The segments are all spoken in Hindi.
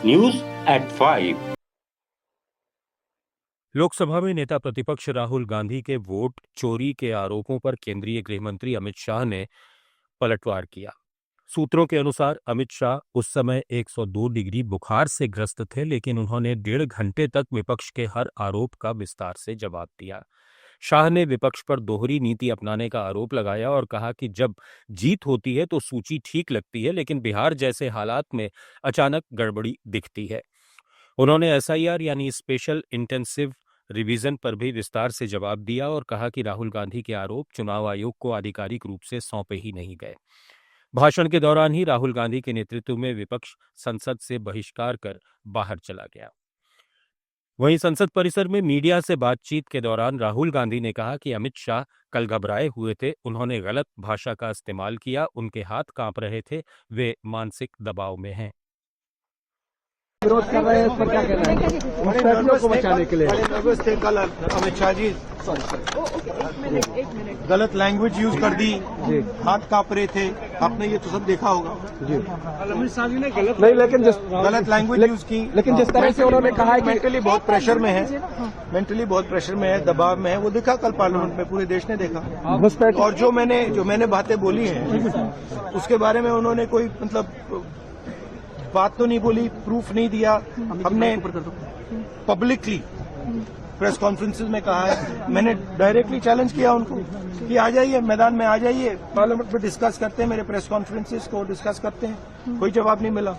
News at 5। लोकसभा में नेता प्रतिपक्ष राहुल गांधी के वोट चोरी के आरोपों पर केंद्रीय गृह मंत्री अमित शाह ने पलटवार किया। सूत्रों के अनुसार अमित शाह उस समय 102 डिग्री बुखार से ग्रस्त थे, लेकिन उन्होंने 1.5 घंटे तक विपक्ष के हर आरोप का विस्तार से जवाब दिया। शाह ने विपक्ष पर दोहरी नीति अपनाने का आरोप लगाया और कहा कि जब जीत होती है तो सूची ठीक लगती है, लेकिन बिहार जैसे हालात में अचानक गड़बड़ी दिखती है। उन्होंने एसआईआर यानी स्पेशल इंटेंसिव रिवीजन पर भी विस्तार से जवाब दिया और कहा कि राहुल गांधी के आरोप चुनाव आयोग को आधिकारिक रूप से सौंपे ही नहीं गए। भाषण के दौरान ही राहुल गांधी के नेतृत्व में विपक्ष संसद से बहिष्कार कर बाहर चला गया। वहीं संसद परिसर में मीडिया से बातचीत के दौरान राहुल गांधी ने कहा कि अमित शाह कल घबराए हुए थे, उन्होंने गलत भाषा का इस्तेमाल किया, उनके हाथ कांप रहे थे, वे मानसिक दबाव में हैं। विरोध कर रहे हैं, इस पर क्या कहना है? फैसलों को बचाने के लिए कल अमित शाह जी गलत लैंग्वेज यूज कर दी, हाथ कांप रहे थे, आपने ये तो सब देखा होगा जी। अमित शाह जी ने गलत नहीं, लेकिन गलत लैंग्वेज यूज की, लेकिन जिस तरह से उन्होंने कहा है कि मेंटली बहुत प्रेशर में है, दबाव में है, वो देखा कल पार्लियामेंट में, पूरे देश ने देखा। और जो मैंने बातें बोली हैं उसके बारे में उन्होंने कोई मतलब बात तो नहीं बोली, प्रूफ नहीं दिया। हमने पब्लिकली प्रेस कॉन्फ्रेंसेस में कहा है, मैंने डायरेक्टली चैलेंज किया उनको कि आ जाइए, मैदान में आ जाइए, पार्लियामेंट में डिस्कस करते हैं, मेरे प्रेस कॉन्फ्रेंसेस को डिस्कस करते हैं। कोई जवाब नहीं मिला।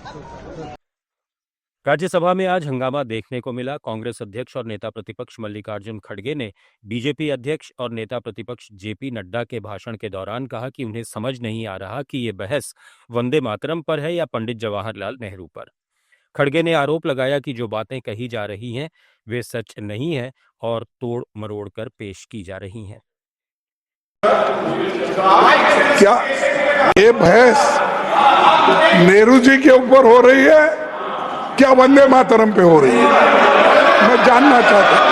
राज्यसभा में आज हंगामा देखने को मिला। कांग्रेस अध्यक्ष और नेता प्रतिपक्ष मल्लिकार्जुन खड़गे ने बीजेपी अध्यक्ष और नेता प्रतिपक्ष जेपी नड्डा के भाषण के दौरान कहा कि उन्हें समझ नहीं आ रहा कि ये बहस वंदे मातरम पर है या पंडित जवाहरलाल नेहरू पर। खड़गे ने आरोप लगाया कि जो बातें कही जा रही हैं वे सच नहीं है और तोड़ मरोड़ कर पेश की जा रही हैं। क्या ये बहस नेहरू जी के ऊपर हो रही है, क्या वंदे मातरम पे हो रही है? मैं जानना चाहता हूं।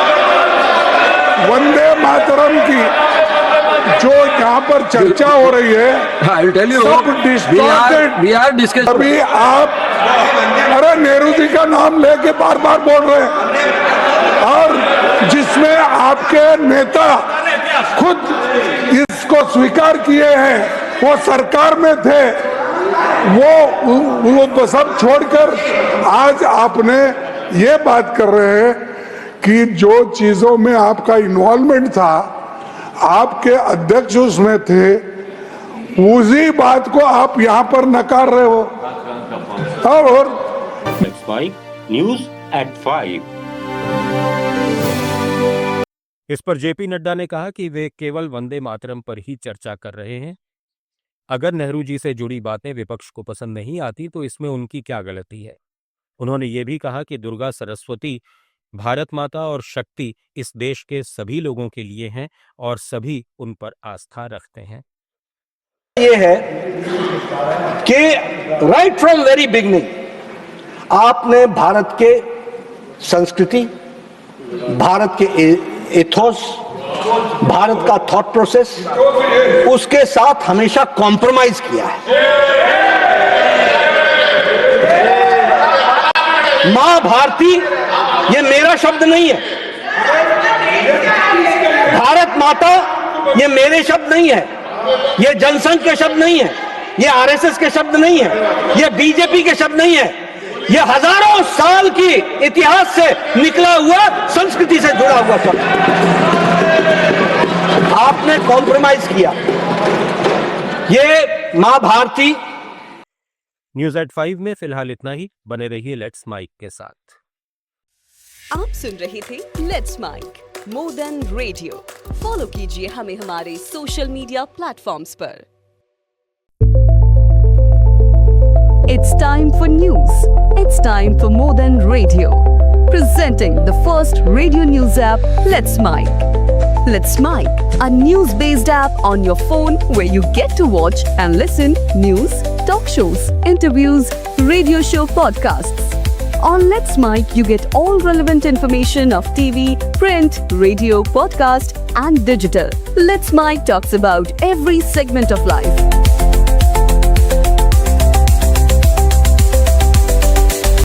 वंदे मातरम की जो यहाँ पर चर्चा हो रही है, सब डिस्टॉर्टेड। अभी आप अरे नेहरू जी का नाम लेके बार बार बोल रहे हैं, और जिसमें आपके नेता खुद इसको स्वीकार किए हैं, वो सरकार में थे, वो सब छोड़कर आज आपने ये बात कर रहे हैं कि जो चीजों में आपका इन्वॉल्वमेंट था, आपके अध्यक्ष उसमें थे, उसी बात को आप यहाँ पर नकार रहे हो। और न्यूज एट 5। इस पर जेपी नड्डा ने कहा कि वे केवल वंदे मातरम पर ही चर्चा कर रहे हैं। अगर नेहरू जी से जुड़ी बातें विपक्ष को पसंद नहीं आती तो इसमें उनकी क्या गलती है। उन्होंने ये भी कहा कि दुर्गा सरस्वती, भारत माता और शक्ति इस देश के सभी लोगों के लिए हैं और सभी उन पर आस्था रखते हैं। ये है कि राइट फ्रॉम वेरी बिगनिंग आपने भारत के संस्कृति, भारत के एथोस, भारत का थॉट प्रोसेस, उसके साथ हमेशा कॉम्प्रोमाइज किया है। मां भारती ये मेरा शब्द नहीं है, भारत माता ये मेरे शब्द नहीं है, ये जनसंघ के शब्द नहीं है, ये आरएसएस के शब्द नहीं है, ये बीजेपी के शब्द नहीं है, ये हजारों साल की इतिहास से निकला हुआ, संस्कृति से जुड़ा हुआ शब्द। आपने कॉम्प्रोमाइज किया। ये मां भारती। न्यूज एट 5 में फिलहाल इतना ही। बने रहिए लेट्स माइक के साथ। आप सुन रहे थे let's mike more than radio. Follow कीजिए हमें हमारे सोशल मीडिया प्लेटफॉर्म्स पर। It's time for news. It's time for more than radio. Presenting the first radio news app, Let's Mic. Let's Mic, a news-based app on your phone where you get to watch and listen news, talk shows, interviews, radio show podcasts. On Let's Mic, you get all relevant information of TV, print, radio, podcast, and digital. Let's Mic talks about every segment of life.